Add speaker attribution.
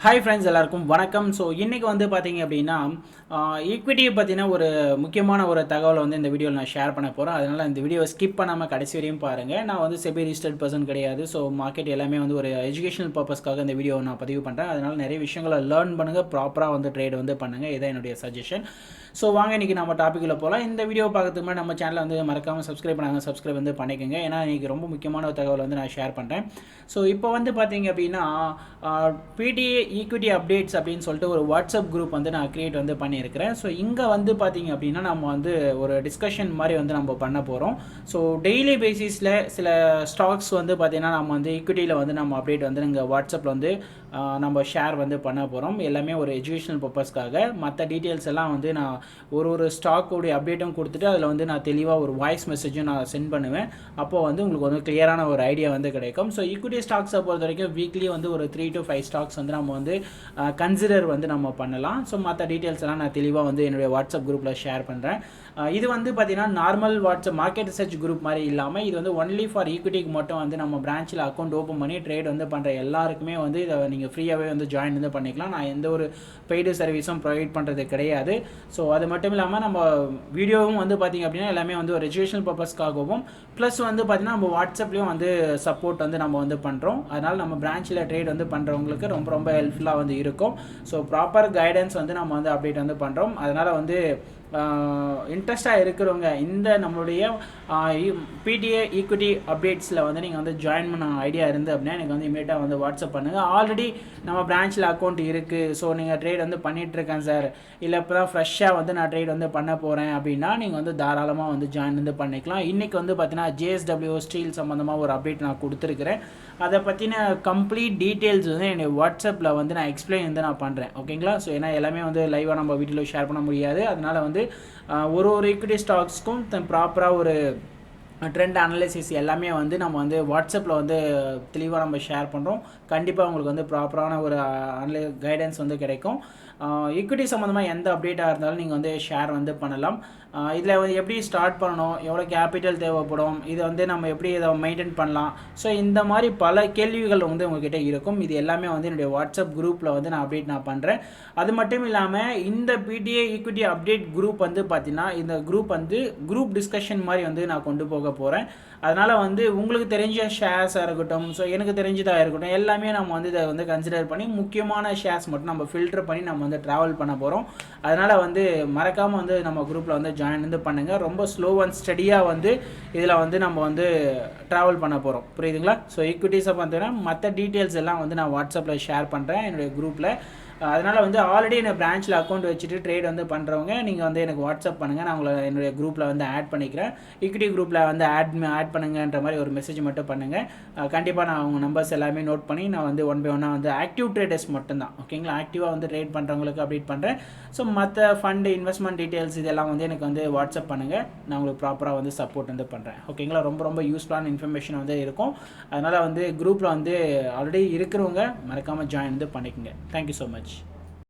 Speaker 1: Hi friends எல்லாருக்கும் வணக்கம். So இன்றைக்கி வந்து பார்த்தீங்க அப்படின்னா ஈக்விட்டியை பற்றின ஒரு முக்கியமான ஒரு தகவலை வந்து இந்த வீடியோவில் நான் ஷேர் பண்ண போகிறேன். அதனால் இந்த வீடியோவை ஸ்கிப் பண்ணாமல் கடைசி வரையும் பாருங்கள். நான் வந்து செபி ரிஜிஸ்டர்ட் பர்சன் கிடையாது. ஸோ மார்க்கெட் எல்லாமே வந்து ஒரு எஜுகேஷனல் பர்பஸ்க்காக இந்த வீடியோவை நான் பதிவு பண்ணுறேன். அதனால் நிறைய விஷயங்களை லேர்ன் பண்ணுங்கள், ப்ராப்பராக வந்து ட்ரேட் வந்து பண்ணுங்கள். இதான் என்னுடைய சஜஷன். ஸோ வாங்க இன்றைக்கி நம்ம டாப்பிக்கில் போகலாம். இந்த வீடியோ பார்க்கறதுக்கு முன்னாடி நம்ம சேனலை வந்து மறக்காமல் சப்ஸ்கிரைப் பண்ணாங்க, சப்ஸ்கிரைப் வந்து பண்ணிக்கோங்க. ஏன்னா இன்றைக்கி ரொம்ப முக்கியமான ஒரு தகவல் வந்து நான் ஷேர் பண்ணுறேன். ஸோ இப்போ வந்து பார்த்தீங்க அப்படின்னா பிடிஏ ஈக்விட்டி அப்டேட்ஸ் அப்படின்னு சொல்லிட்டு ஒரு வாட்ஸ்அப் குரூப் வந்து நான் க்ரியேட் வந்து பண்ணியிருக்கிறேன். ஸோ இங்கே வந்து பார்த்தீங்க அப்படின்னா நம்ம வந்து ஒரு டிஸ்கஷன் மாதிரி வந்து நம்ம பண்ண போகிறோம். ஸோ டெய்லி பேசிஸில் சில ஸ்டாக்ஸ் வந்து பார்த்திங்கன்னா நம்ம வந்து ஈக்விட்டியில் வந்து நம்ம அப்டேட் வந்து இங்கே வாட்ஸ்அப்பில் வந்து நம்ம ஷேர் வந்து பண்ண போகிறோம். எல்லாமே ஒரு எஜுகேஷனல் பர்பஸ்க்காக. மற்ற டீட்டெயில்ஸ் எல்லாம் வந்து நான் ஒரு ஸ்டாக்குடைய அப்டேட்டும் கொடுத்துட்டு அதில் வந்து நான் தெளிவாக ஒரு வாய்ஸ் மெசேஜும் நான் சென்ட் பண்ணுவேன். அப்போது வந்து உங்களுக்கு வந்து கிளியரான ஒரு ஐடியா வந்து கிடைக்கும். ஸோ ஈக்விட்டி ஸ்டாக்ஸை பொறுத்த வரைக்கும் வீக்லி வந்து ஒரு 3 to 5 ஸ்டாக்ஸ் வந்து நம்ம வந்து கன்சிடர் வந்து நம்ம பண்ணலாம். ஸோ மற்ற டீட்டெயில்ஸ் எல்லாம் நான் தெளிவாக வந்து என்னுடைய வாட்ஸ்அப் குரூப்பில் ஷேர் பண்ணுறேன். இது வந்து பார்த்திங்கன்னா normal WhatsApp market research group மாதிரி இல்லாமல் இது வந்து ஒன்லி ஃபார் ஈக்விட்டிக்கு மட்டும் வந்து நம்ம பிரான்ச்சில் அக்கௌண்ட் ஓப்பன் பண்ணி ட்ரேட் வந்து பண்ணுற எல்லாருக்குமே வந்து இதை நீங்கள் ஃப்ரீயாகவே வந்து ஜாயின் வந்து பண்ணிக்கலாம். நான் எந்த ஒரு பெய்டு சர்வீஸும் ப்ரொவைட் பண்ணுறது கிடையாது. ஸோ அது மட்டும் இல்லாமல் நம்ம வீடியோவும் வந்து பார்த்திங்க அப்படின்னா எல்லாமே வந்து ஒரு எஜுகேஷனல் பர்பஸ்க்காகவும் ப்ளஸ் வந்து பார்த்திங்கன்னா நம்ம வாட்ஸ்அப்லேயும் வந்து சப்போர்ட் வந்து நம்ம வந்து பண்ணுறோம். அதனால் நம்ம பிரான்ச்சில் ட்ரேட் வந்து பண்ணுறவங்களுக்கு ரொம்ப ரொம்ப ஹெல்ப்ஃபுல்லாக வந்து இருக்கும். ஸோ ப்ராப்பர் கைடன்ஸ் வந்து நம்ம வந்து அப்டேட் வந்து பண்ணுறோம். அதனால் வந்து இன்ட்ரெஸ்டாக இருக்கிறவங்க இந்த நம்மளுடைய பிடிஏ ஈக்விட்டி அப்டேட்ஸில் வந்து நீங்கள் வந்து ஜாயின் பண்ண ஐடியா இருந்து அப்படின்னா எனக்கு வந்து இமீடியட்டாக வந்து வாட்ஸ்அப் பண்ணுங்கள். ஆல்ரெடி நம்ம பிரான்ச்சில் அக்கௌண்ட் இருக்குது. ஸோ நீங்கள் ட்ரேட் வந்து பண்ணிகிட்ருக்கேன் சார், இல்லை இப்போ தான் ஃப்ரெஷ்ஷாக வந்து நான் ட்ரேட் வந்து பண்ண போகிறேன் அப்படின்னா நீங்கள் வந்து தாராளமாக வந்து ஜாயின் வந்து பண்ணிக்கலாம். இன்றைக்கி வந்து பார்த்தீங்கன்னா JSW ஸ்டீல் சம்மந்தமாக ஒரு அப்டேட் நான் கொடுத்துருக்குறேன். அதை பற்றின கம்ப்ளீட் டீட்டெயில்ஸ் வந்து என்னுடைய வாட்ஸ்அப்பில் வந்து நான் எக்ஸ்பிளைன் வந்து நான் பண்ணுறேன். ஓகேங்களா? ஸோ ஏன்னா எல்லாமே வந்து லைவாக நம்ம வீட்டில் ஷேர் பண்ண முடியாது. அதனால் வந்து ஒரு ஈக்விட்டி ஸ்டாக்ஸ்க்கும் ப்ராப்பராக ஒரு ட்ரெண்ட் அனலைசிஸ் எல்லாமே வந்து நம்ம வந்து வாட்ஸ்அப்பில் வந்து தெளிவாக நம்ம ஷேர் பண்ணுறோம். கண்டிப்பாக உங்களுக்கு வந்து ப்ராப்பரான ஒரு கைடன்ஸ் வந்து கிடைக்கும். ஈக்விட்டி சம்மந்தமாக எந்த அப்டேட்டாக இருந்தாலும் நீங்கள் வந்து ஷேர் வந்து பண்ணலாம். இதில் வந்து எப்படி ஸ்டார்ட் பண்ணணும், எவ்வளோ கேபிட்டல் தேவைப்படும், இதை வந்து நம்ம எப்படி இதை மெயின்டைன் பண்ணலாம். ஸோ இந்த மாதிரி பல கேள்விகள் வந்து உங்கள்கிட்ட இருக்கும். இது எல்லாமே வந்து என்னுடைய வாட்ஸ்அப் குரூப்பில் வந்து நான் அப்டேட் நான் பண்ணுறேன். அது மட்டும் இல்லாமல் இந்த பிடிஏ ஈக்விட்டி அப்டேட் குரூப் வந்து பார்த்திங்கன்னா இந்த குரூப் வந்து குரூப் டிஸ்கஷன் மாதிரி வந்து நான் கொண்டு போக போகிறேன். அதனால் வந்து உங்களுக்கு தெரிஞ்ச ஷேர்ஸாக இருக்கட்டும், ஸோ எனக்கு தெரிஞ்சதாக இருக்கட்டும், எல்லாமே நம்ம வந்து இதை வந்து கன்சிடர் பண்ணி முக்கியமான ஷேர்ஸ் மட்டும் நம்ம ஃபில்டர் பண்ணி நம்ம வந்து ட்ராவல் பண்ண போகிறோம். அதனால் வந்து மறக்காமல் வந்து நம்ம குரூப்பில் வந்து ஜாயின் வந்து பண்ணுங்கள். ரொம்ப ஸ்லோ அண்ட் ஸ்டடியாக வந்து இதில் வந்து நம்ம வந்து ட்ராவல் பண்ண போகிறோம். புரியுதுங்களா? ஸோ ஈக்விட்டிஸை பார்த்தீங்கன்னா மற்ற டீட்டெயில்ஸ் எல்லாம் வந்து நான் வாட்ஸ்அப்பில் ஷேர் பண்ணுறேன் என்னுடைய குரூப்பில். அதனால் வந்து ஆல்ரெடி என்ன பிரான்ச்சில் அக்கௌண்ட் வச்சுட்டு ட்ரேட் வந்து பண்ணுறவங்க நீங்கள் வந்து எனக்கு வாட்ஸ்அப் பண்ணுங்கள். நான் உங்களை என்னுடைய குரூப்பில் வந்து ஆட் பண்ணிக்கிறேன். ஈக்விட்டி குரூப்பில் வந்து ஆட் பண்ணுங்கன்ற மாதிரி ஒரு மெசேஜ் மட்டும் பண்ணுங்கள். கண்டிப்பாக நான் உங்கள் நம்பர்ஸ் எல்லாமே நோட் பண்ணி நான் வந்து ஒன் பை ஒன்னாக வந்து ஆக்டிவ் ட்ரேடர்ஸ் மட்டும்தான், ஓகேங்களா, ஆக்டிவாக வந்து ட்ரேட் பண்ணுறவங்களுக்கு அப்டேட் பண்ணுறேன். ஸோ மற்ற ஃபண்டு இன்வெஸ்ட்மெண்ட் டீட்டெயில்ஸ் இதெல்லாம் வந்து எனக்கு வந்து வாட்ஸ்அப் பண்ணுங்கள். நான் உங்களுக்கு ப்ராப்பராக வந்து சப்போர்ட் வந்து பண்ணுறேன். ஓகேங்களா? ரொம்ப ரொம்ப யூஸ்ஃபுல்லான இன்ஃபர்மேஷன் வந்து இருக்கும். அதனால் வந்து குரூப்பில் வந்து ஆல்ரெடி இருக்கிறவங்க மறக்காமல் ஜாயின் வந்து பண்ணிக்கோங்க. Thank you so much.